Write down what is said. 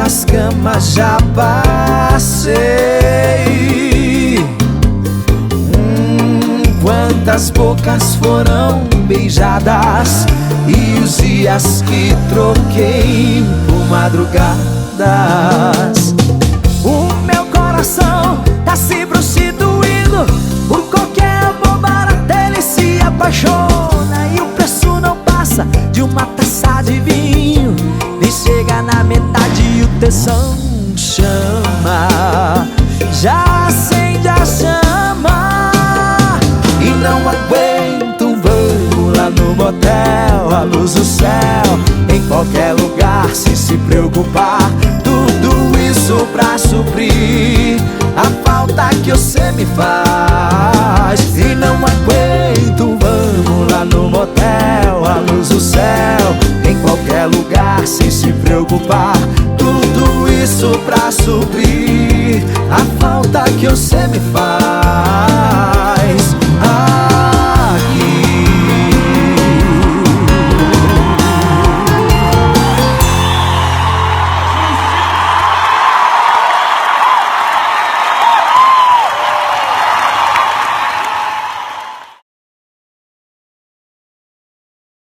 quantas camas já passei, quantas bocas foram beijadas e os dias que troquei por madrugadas. O meu coração tá se prostituindo por qualquer bobagem, ele se apaixona e o preço não passa de uma taça de vinho, nem chega na metade e o tesão chama, já acende a chama. E não aguento, vamos lá no motel, a luz do céu, em qualquer lugar, sem se preocupar. Tudo isso pra suprir a falta que você me faz. E não aguento, vamos lá no motel, a luz do céu, em qualquer lugar, sem se preocupar. Tudo isso pra suprir a falta que você me faz.